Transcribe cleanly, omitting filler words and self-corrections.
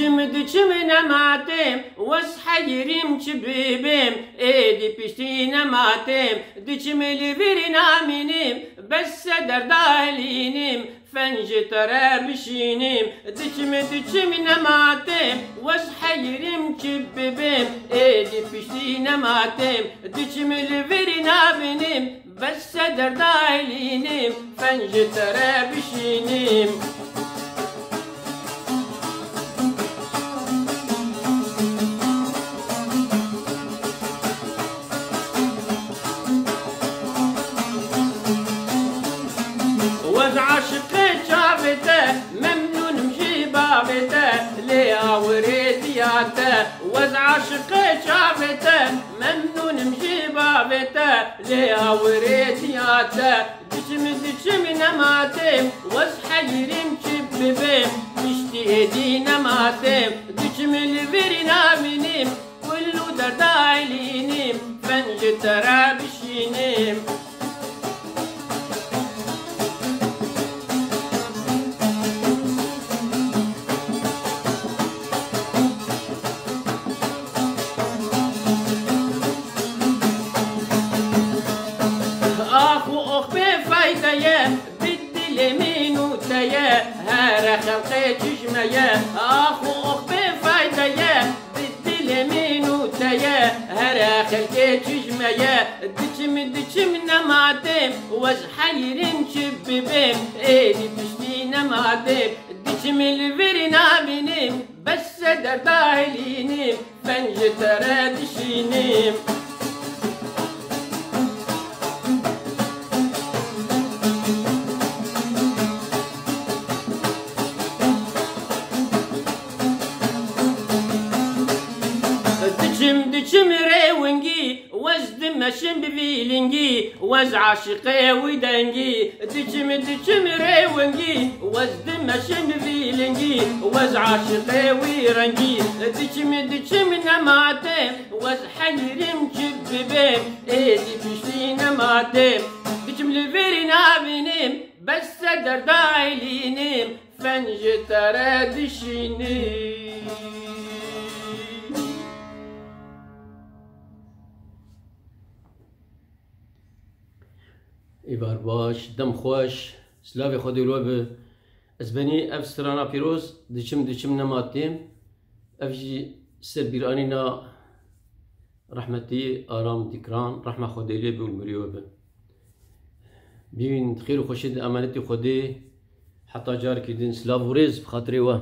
دچم نماتم وز حیریم چه ببیم ایدی پشتی نماتم دچم لیویر نامینیم بس در دالینیم فنج ترى بشينيم دچم نماتم وز حيرم چببم ايدي پشتی نماتم دچم لیویر نابینیم بس در دالینیم فنج ترى بشينيم وز عاشق شافته ممنون مشي بابته ليا وريدياته وز عاشق شافته ممنون مشي بابته ليا وريدياته دچم نماتم وز حيرم چببم مشتي ايدي نماتم دچم لیویر نامینیم كلو دردايلينيم فنج ترى بشينيم بدل منو تيا هارا خلقي تجميا اخو بفايدة بدل منو تيا هارا خلقي تجميا دچم نماتم وز حيرم چببم ايدي پشتی نماتم دچم لیویر نابینیم بس در دالینیم فنج ترى دشینیم دچم ريونجي وز دمشم بفيلنجي وز عاشقي ودنجي دچم ريونجي وز دمشم بفيلنجي وز عاشقي ورنجي دچم نماتم وز حيرم چببم ايدي پشتی نماتم دچم لیویر نابینیم بس در دالینیم فنج ترى دشینیم ایوار باش دم خوش سلاوی خودی رو به ازبنی اف سرانا پیروز دچم نماتیم اف جی سر بیرانی نا رحمتی آرام دیکران رحمه خودی لی بول مریو به بین خیر و خوشید امانتی خودی حتی جار که دین سلاو و ریز بخاطری و